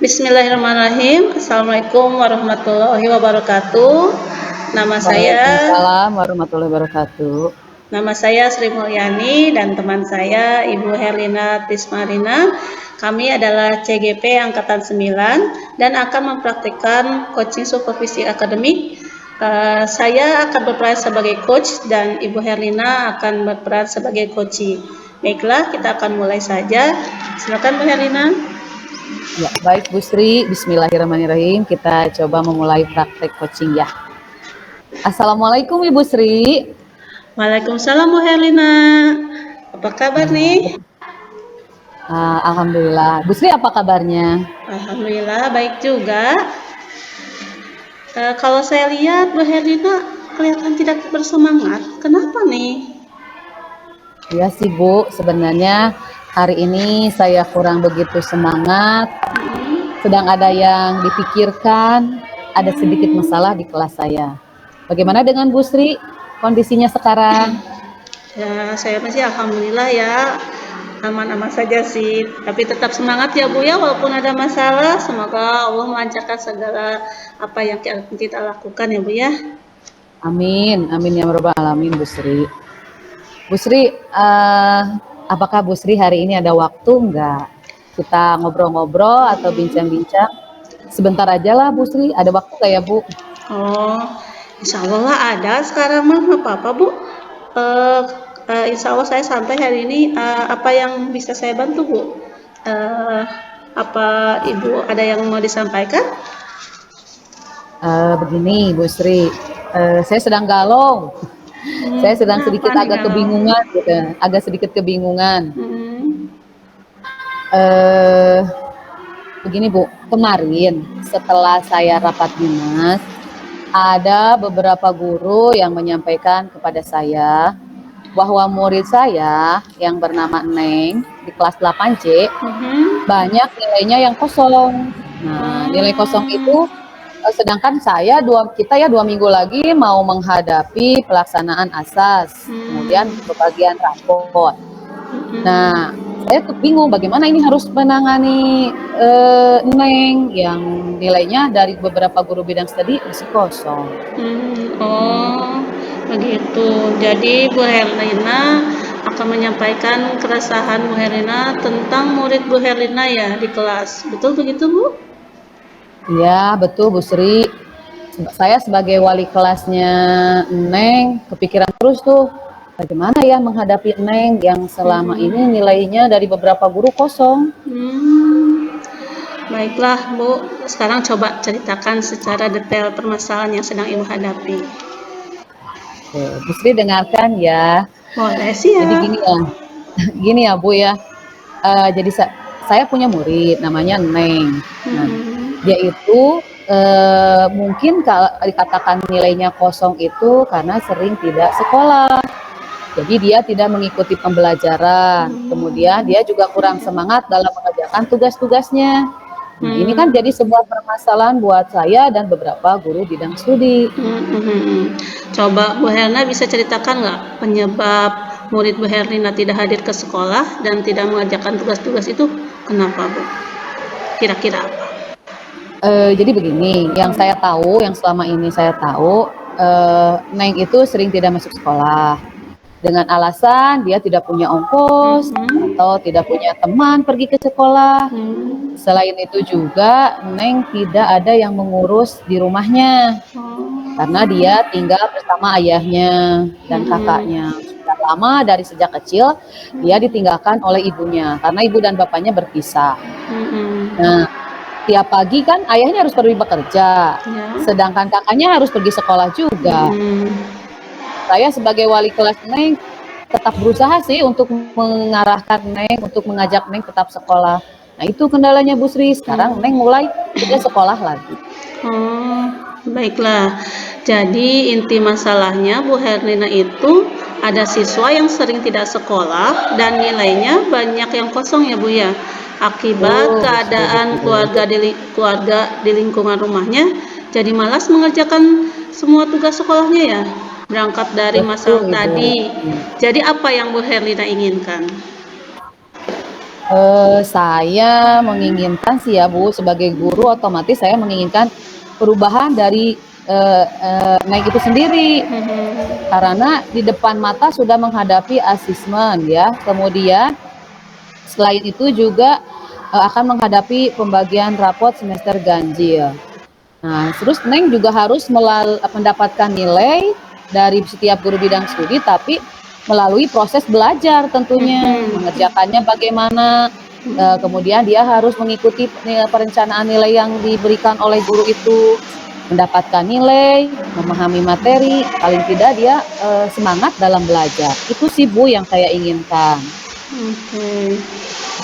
Bismillahirrahmanirrahim. Assalamualaikum warahmatullahi wabarakatuh. Nama saya Waalaikumsalam warahmatullahi wabarakatuh. nama saya Sri Mulyani dan teman saya Ibu Herlina Tismarina. Kami adalah CGP Angkatan 9 dan akan mempraktikkan coaching supervisi akademik. Saya akan berperan sebagai coach dan Ibu Herlina akan berperan sebagai coachee. Baiklah, kita akan mulai saja. Silakan Bu Herlina. Ya, baik Bu Sri, bismillahirrahmanirrahim. Kita coba memulai praktek coaching ya. Assalamualaikum Ibu Sri. Waalaikumsalam Bu Herlina. Apa kabar nih? Alhamdulillah. Bu Sri apa kabarnya? Alhamdulillah baik juga. Kalau saya lihat Bu Herlina kelihatan tidak bersemangat. Kenapa nih? Ya sih Bu, sebenarnya hari ini saya kurang begitu semangat. Sedang ada yang dipikirkan, ada sedikit masalah di kelas saya. Bagaimana dengan Bu Sri? Kondisinya sekarang? Ya, saya masih alhamdulillah ya. Aman-aman saja sih. Tapi tetap semangat ya Bu ya, walaupun ada masalah. Semoga Allah melancarkan segala apa yang kita lakukan ya Bu ya. Amin, amin ya rabbal alamin Bu Sri. Bu Sri, apakah Bu Sri hari ini ada waktu enggak? Kita ngobrol-ngobrol atau bincang-bincang? Sebentar aja lah Bu Sri, ada waktu nggak ya Bu? Oh, insya Allah lah ada sekarang mah apa-apa Bu. Insya Allah saya santai hari ini. Apa yang bisa saya bantu Bu? Apa Ibu ada yang mau disampaikan? Begini Bu Sri, saya sedang galau. Saya sedang sedikit agak kebingungan gitu, agak sedikit kebingungan. Begini Bu, kemarin setelah saya rapat dinas, ada beberapa guru yang menyampaikan kepada saya bahwa murid saya yang bernama Neng di kelas 8C banyak nilainya yang kosong. Nah, nilai kosong itu sedangkan kita 2 minggu lagi mau menghadapi pelaksanaan asas, kemudian pembagian rapor. Nah, saya tuh bingung bagaimana ini harus menangani Neng yang nilainya dari beberapa guru bidang studi masih kosong. Oh, begitu. Jadi Bu Herlina akan menyampaikan keresahan Bu Herlina tentang murid Bu Herlina ya di kelas. Betul begitu Bu? Iya, betul Bu Sri. Saya sebagai wali kelasnya Neng kepikiran terus tuh bagaimana ya menghadapi Neng yang selama ini nilainya dari beberapa guru kosong. Baiklah Bu, sekarang coba ceritakan secara detail permasalahan yang sedang Ibu hadapi. Oke, Bu Sri dengarkan ya. Boleh sih ya. Jadi gini ya Bu ya. Jadi saya punya murid namanya Neng. Nah, dia itu mungkin kalau dikatakan nilainya kosong itu karena sering tidak sekolah. Jadi dia tidak mengikuti pembelajaran. Kemudian dia juga kurang semangat dalam mengerjakan tugas-tugasnya. Nah, ini kan jadi sebuah permasalahan buat saya dan beberapa guru bidang studi. Coba Bu Herlina bisa ceritakan nggak penyebab murid Bu Herlina tidak hadir ke sekolah dan tidak mengerjakan tugas-tugas itu kenapa Bu? Kira-kira apa? Jadi begini, yang selama ini saya tahu, Neng itu sering tidak masuk sekolah dengan alasan dia tidak punya ongkos atau tidak punya teman pergi ke sekolah. Selain itu juga Neng tidak ada yang mengurus di rumahnya karena dia tinggal bersama ayahnya dan kakaknya. Sudah lama dari sejak kecil dia ditinggalkan oleh ibunya karena ibu dan bapaknya berpisah. Nah, tiap pagi kan ayahnya harus pergi bekerja, sedangkan kakaknya harus pergi sekolah juga. Saya sebagai wali kelas Neng tetap berusaha sih untuk mengarahkan Neng, untuk mengajak Neng tetap sekolah. Nah, itu kendalanya Bu Sri. Sekarang Neng mulai tidak sekolah lagi. Baiklah. Jadi inti masalahnya Bu Herlina itu ada siswa yang sering tidak sekolah dan nilainya banyak yang kosong ya Bu ya. Akibat keadaan keluarga di lingkungan rumahnya jadi malas mengerjakan semua tugas sekolahnya ya. Berangkat dari masalah tadi. Jadi apa yang Bu Herlina inginkan? Saya menginginkan sih ya Bu, sebagai guru otomatis saya menginginkan perubahan dari Neng itu sendiri. Mhm. Karena di depan mata sudah menghadapi asesmen ya. Kemudian selain itu juga akan menghadapi pembagian rapot semester ganjil. Nah, terus Neng juga harus mendapatkan nilai dari setiap guru bidang studi, tapi melalui proses belajar tentunya, Mhm. mengerjakannya bagaimana, kemudian dia harus mengikuti perencanaan nilai yang diberikan oleh guru itu, mendapatkan nilai, memahami materi, paling tidak dia semangat dalam belajar. Itu sih Bu yang saya inginkan. Oke.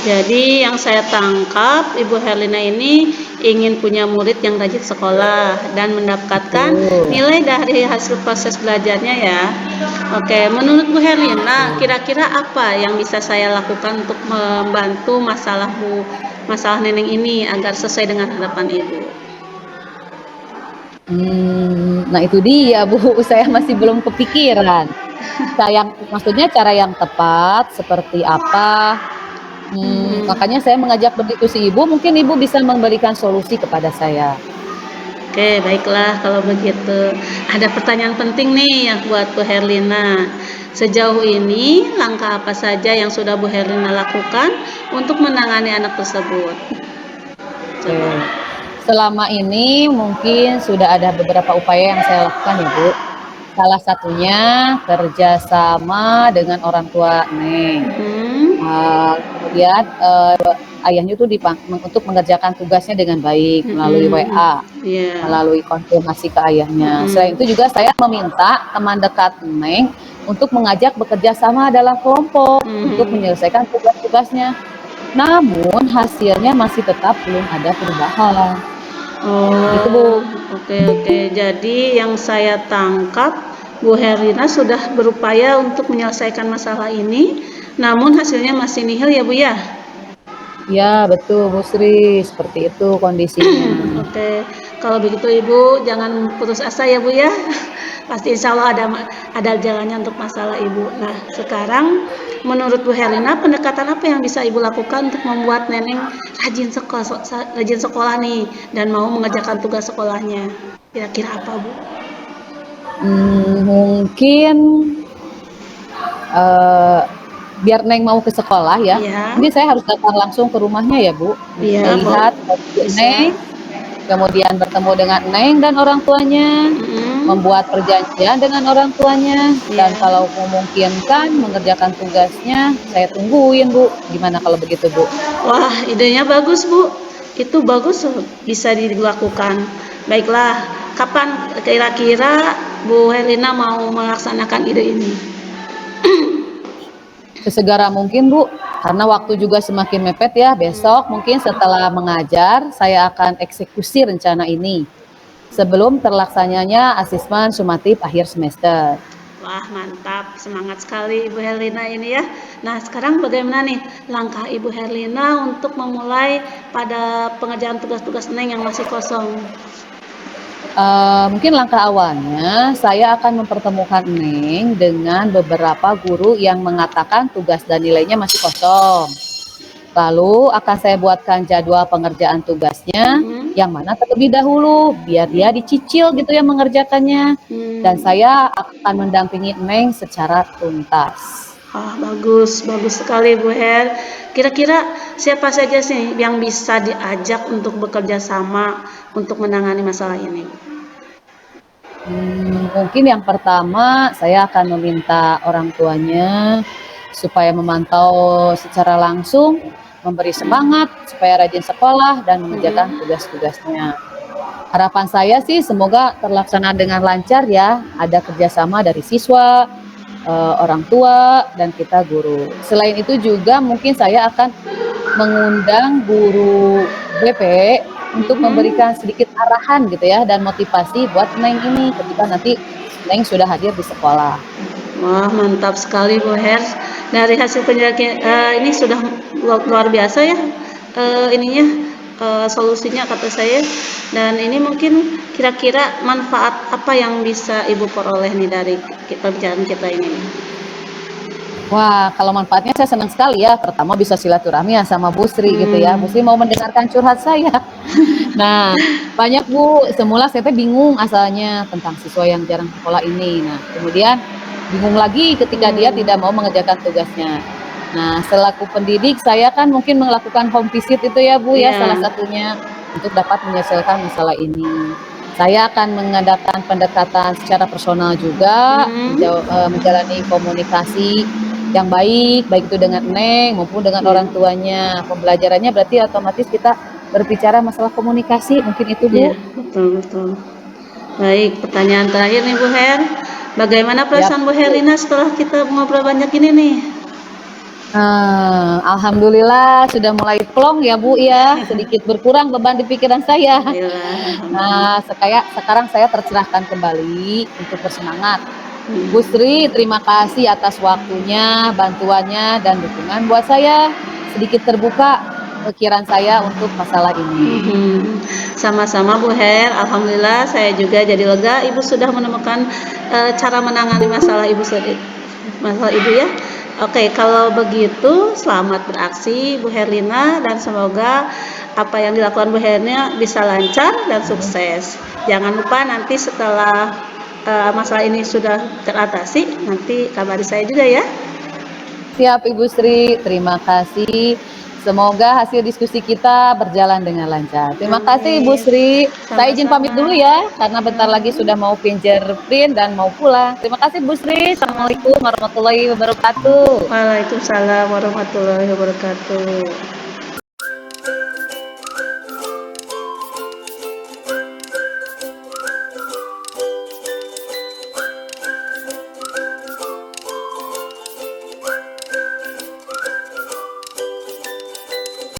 Jadi yang saya tangkap, Ibu Herlina ini ingin punya murid yang rajin sekolah dan mendapatkan Betul. nilai dari hasil proses belajarnya ya. Oke, menurut Bu Herlina, Betul. kira-kira apa yang bisa saya lakukan untuk membantu masalah Neneng ini agar sesuai dengan harapan Ibu? Nah itu dia Bu, saya masih belum kepikiran. Maksudnya cara yang tepat seperti apa? Mhm. Makanya saya mengajak berdiskusi Ibu, mungkin Ibu bisa memberikan solusi kepada saya. Oke, baiklah kalau begitu. Ada pertanyaan penting nih yang buat Bu Herlina. Sejauh ini, langkah apa saja yang sudah Bu Herlina lakukan untuk menangani anak tersebut? Coba. Oke. Selama ini mungkin sudah ada beberapa upaya yang saya lakukan ya Bu. Salah satunya kerjasama dengan orang tua Neng. Mhm. Kemudian ayahnya itu untuk mengerjakan tugasnya dengan baik melalui Mhm. WA, Iya. melalui konfirmasi ke ayahnya. Selain Mhm. itu juga saya meminta teman dekat Neng untuk mengajak bekerja sama dalam kelompok untuk Mhm. menyelesaikan tugas-tugasnya. Namun hasilnya masih tetap belum ada perubahan. Gitu Bu. Oh, oke oke. Jadi yang saya tangkap, Bu Herlina sudah berupaya untuk menyelesaikan masalah ini, namun hasilnya masih nihil ya Bu ya? Ya betul Bu Sri, seperti itu kondisinya. Oke, kalau begitu Ibu jangan putus asa ya Bu ya. Pasti insya Allah ada jalannya untuk masalah Ibu. Nah, sekarang menurut Bu Herlina pendekatan apa yang bisa Ibu lakukan untuk membuat Neneng rajin sekolah nih dan mau mengerjakan tugas sekolahnya? Kira-kira apa Bu? Mungkin eh, biar Neng mau ke sekolah ya, Iya, mungkin saya harus datang langsung ke rumahnya ya Bu, untuk iya, melihat kondisi bisa. Neng, kemudian bertemu dengan Neng dan orang tuanya, Mm-mm. membuat perjanjian dengan orang tuanya, dan Iya. kalau memungkinkan mengerjakan tugasnya, saya tungguin Bu. Gimana kalau begitu Bu? Wah, idenya bagus, Bu. Itu bagus, bisa dilakukan. Baiklah, kapan kira-kira Bu Herlina mau melaksanakan ide ini? Sesegera mungkin Bu, karena waktu juga semakin mepet ya. Besok mungkin setelah mengajar, saya akan eksekusi rencana ini sebelum terlaksananya asesmen sumatif akhir semester. Wah, mantap. Semangat sekali Ibu Herlina ini ya. Nah, sekarang bagaimana nih langkah Ibu Herlina untuk memulai pada pengerjaan tugas-tugas Neng yang masih kosong? Mungkin langkah awalnya saya akan mempertemukan Neng dengan beberapa guru yang mengatakan tugas dan nilainya masih kosong. Lalu akan saya buatkan jadwal pengerjaan tugasnya Mm-mm. yang mana terlebih dahulu biar dia dicicil gitu ya mengerjakannya. Dan Hmm. saya akan mendampingi Neng secara tuntas. Wah, bagus, bagus sekali Bu Her. Kira-kira siapa saja sih yang bisa diajak untuk bekerja sama untuk menangani masalah ini? Mungkin yang pertama saya akan meminta orang tuanya supaya memantau secara langsung, memberi semangat supaya rajin sekolah dan mengerjakan Mm-mm. tugas-tugasnya. Harapan saya sih semoga terlaksana dengan lancar ya, ada kerjasama dari siswa, orang tua, dan kita guru. Selain itu juga mungkin saya akan mengundang guru BP untuk Mm-mm. memberikan sedikit arahan gitu ya dan motivasi buat Neng ini ketika nanti Neng sudah hadir di sekolah. Wah, mantap sekali Bu Her. Dari hasil penjelasan ini sudah luar biasa ya, ininya solusinya kata saya. Dan ini mungkin kira-kira manfaat apa yang bisa Ibu peroleh nih dari pembicaraan kita ini? Wah, kalau manfaatnya saya senang sekali ya. Pertama bisa silaturahmi ya sama Bu Sri gitu ya. Bu Sri mau mendengarkan curhat saya. Nah, banyak Bu. Semula saya tuh bingung asalnya tentang siswa yang jarang sekolah ini. Nah, kemudian bingung lagi ketika dia tidak mau mengerjakan tugasnya. Nah, selaku pendidik saya kan mungkin melakukan home visit itu ya Bu ya, salah Ya. satunya untuk dapat menyelesaikan masalah ini. Saya akan mengadakan pendekatan secara personal juga, menjalani komunikasi yang baik, baik itu dengan Neng maupun dengan Iya. orang tuanya. Pembelajarannya berarti otomatis kita berbicara masalah komunikasi, mungkin itu Bu. Iya, betul betul. Baik, pertanyaan terakhir nih Bu Her. Bagaimana Ya. perasaan Bu Herlina setelah kita ngobrol banyak ini nih? Alhamdulillah sudah mulai plong ya Bu ya, sedikit berkurang beban di pikiran saya. Alhamdulillah, alhamdulillah. Nah, sekarang saya tercerahkan kembali untuk bersemangat. Bu Sri, terima kasih atas waktunya, bantuannya, dan dukungan buat saya. Sedikit terbuka pikiran saya untuk masalah ini. Sama-sama Bu Her, alhamdulillah saya juga jadi lega. Ibu sudah menemukan cara menangani masalah masalah ibu ya. Oke, kalau begitu selamat beraksi Bu Herlina dan semoga apa yang dilakukan Bu Herlina bisa lancar dan sukses. Jangan lupa nanti setelah masalah ini sudah teratasi, nanti kabari saya juga ya. Siap Ibu Sri, terima kasih. Semoga hasil diskusi kita berjalan dengan lancar. Terima kasih Ibu Sri. Saya izin pamit dulu ya, karena bentar lagi sudah mau fingerprint dan mau pulang. Terima kasih Bu Sri. Assalamualaikum warahmatullahi wabarakatuh. Waalaikumsalam warahmatullahi wabarakatuh.